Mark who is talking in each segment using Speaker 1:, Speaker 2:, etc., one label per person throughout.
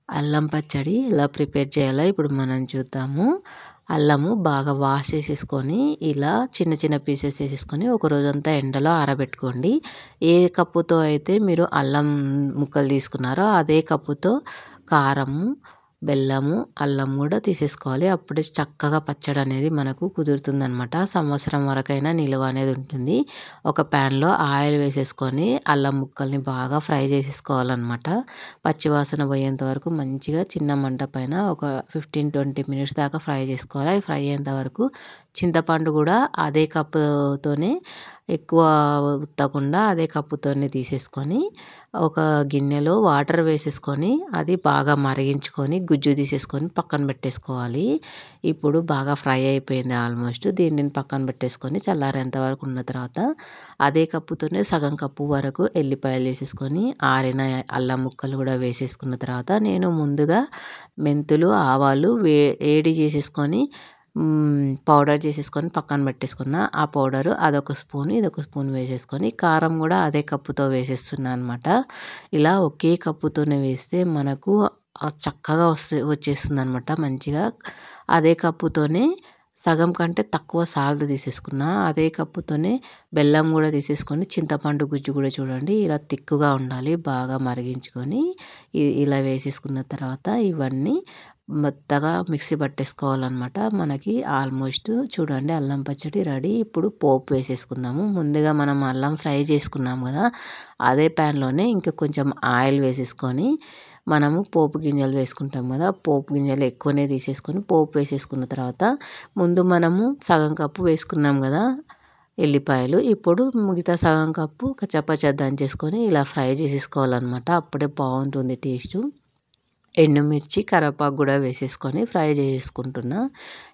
Speaker 1: అల్లం పచ్చడి ఎలా ప్రిపేర్ చేయాలో ఇప్పుడు మనం చూద్దాము. అల్లము బాగా వాష్ చేసేసుకొని ఇలా చిన్న చిన్న పీసెస్ చేసేసుకొని ఒక రోజంతా ఎండలో ఆరబెట్టుకోండి. ఏ కప్పుతో అయితే మీరు అల్లం ముక్కలు తీసుకున్నారో అదే కప్పుతో కారము, బెల్లము, అల్లం కూడా తీసేసుకోవాలి. అప్పుడే చక్కగా పచ్చడి అనేది మనకు కుదురుతుందనమాట. సంవత్సరం వరకైనా నిల్వ అనేది ఉంటుంది. ఒక ప్యాన్లో ఆయిల్ వేసేసుకొని అల్లం ముక్కల్ని బాగా ఫ్రై చేసేసుకోవాలన్నమాట. పచ్చివాసన పోయేంత వరకు మంచిగా చిన్న మంట పైన ఒక 15-20 మినిట్స్ దాకా ఫ్రై చేసుకోవాలి. అవి ఫ్రై అయ్యేంత వరకు చింతపండు కూడా అదే కప్పుతోనే ఎక్కువ ఉత్తకుండా అదే కప్పుతోనే తీసేసుకొని ఒక గిన్నెలో వాటర్ వేసేసుకొని అది బాగా మరిగించుకొని గుజ్జు తీసేసుకొని పక్కన పెట్టేసుకోవాలి. ఇప్పుడు బాగా ఫ్రై అయిపోయింది ఆల్మోస్ట్. దీనిని పక్కన పెట్టేసుకొని చల్లారేంత వరకు ఉన్న తర్వాత అదే కప్పుతోనే సగం కప్పు వరకు ఎల్లిపాయలు వేసేసుకొని ఆరిన అల్లం ముక్కలు కూడా వేసేసుకున్న తర్వాత నేను ముందుగా మెంతులు, ఆవాలు వేడి చేసేసుకొని పౌడర్ చేసేసుకొని పక్కన పెట్టేసుకున్న. ఆ పౌడరు అదొక స్పూన్, ఇదొక స్పూన్ వేసేసుకొని కారం కూడా అదే కప్పుతో వేసేస్తున్నాను అనమాట. ఇలా ఒకే కప్పుతోనే వేస్తే మనకు చక్కగా వచ్చేస్తుంది అనమాట మంచిగా. అదే కప్పుతోనే సగం కంటే తక్కువ సాల్ట్ తీసేసుకున్నా. అదే కప్పుతోనే బెల్లం కూడా తీసేసుకొని చింతపండు గుజ్జు కూడా చూడండి ఇలా తిక్కుగా ఉండాలి. బాగా మరిగించుకొని ఇలా వేసేసుకున్న తర్వాత ఇవన్నీ మెత్తగా మిక్సీ పట్టేసుకోవాలన్నమాట. మనకి ఆల్మోస్ట్ చూడండి అల్లం పచ్చడి రెడీ. ఇప్పుడు పోపు వేసేసుకుందాము. ముందుగా మనం అల్లం ఫ్రై చేసుకున్నాం కదా, అదే ప్యాన్లోనే ఇంకా కొంచెం ఆయిల్ వేసేసుకొని మనము పోపు గింజలు వేసుకుంటాం కదా, పోపు గింజలు ఎక్కువనే తీసేసుకొని పోపు వేసేసుకున్న తర్వాత ముందు మనము సగం కప్పు వేసుకున్నాం కదా ఎల్లిపాయలు, ఇప్పుడు మిగతా సగం కప్పు కచ్చపచ్చ దంచేసుకొని ఇలా ఫ్రై చేసేసుకోవాలన్నమాట. అప్పుడే బాగుంటుంది టేస్టు. ఎండుమిర్చి, కరివేపాకు కూడా వేసేసుకొని ఫ్రై చేసేసుకుంటున్నా.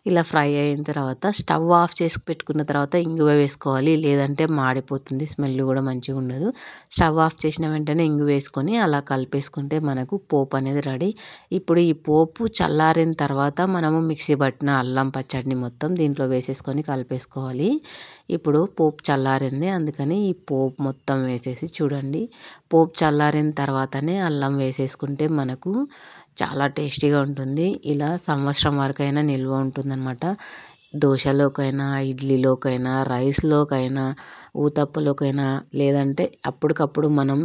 Speaker 1: ఇలా ఫ్రై అయిన తర్వాత స్టవ్ ఆఫ్ చేసి పెట్టుకున్న తర్వాత ఇంగువ వేసుకోవాలి, లేదంటే మాడిపోతుంది, స్మెల్ కూడా మంచిగా ఉండదు. స్టవ్ ఆఫ్ చేసిన వెంటనే ఇంగువ వేసుకొని అలా కలిపేసుకుంటే మనకు పోపు అనేది రెడీ. ఇప్పుడు ఈ పోపు చల్లారిన తర్వాత మనము మిక్సీ పట్టిన అల్లం పచ్చడిని మొత్తం దీంట్లో వేసేసుకొని కలిపేసుకోవాలి. ఇప్పుడు పోపు చల్లారింది, అందుకని ఈ పోపు మొత్తం వేసేసి చూడండి. పోపు చల్లారిన తర్వాతనే అల్లం వేసేసుకుంటే మనకు చాలా టేస్టీగా ఉంటుంది. ఇలా సంవత్సరం వరకైనా నిల్వ ఉంటుందన్నమాట. దోశలోకైనా, ఇడ్లీలోకైనా, రైస్లోకైనా, ఊతప్పలోకైనా, లేదంటే అప్పటికప్పుడు మనం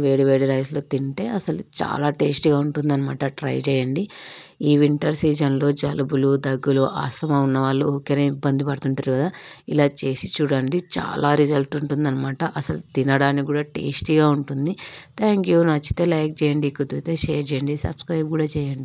Speaker 1: వేడి వేడి రైస్లో తింటే అసలు చాలా టేస్టీగా ఉంటుందన్నమాట. ట్రై చేయండి. ఈ వింటర్ సీజన్లో జలుబులు, దగ్గులు, ఆస్తమా ఉన్న వాళ్ళు ఊరికే ఇబ్బంది పడుతుంటారు కదా, ఇలా చేసి చూడండి. చాలా రిజల్ట్ ఉంటుందన్నమాట. అసలు తినడానికి కూడా టేస్టీగా ఉంటుంది. Thank you. నచ్చితే లైక్ చేయండి, కుదిరితే షేర్ చేయండి, సబ్స్క్రైబ్ కూడా చేయండి.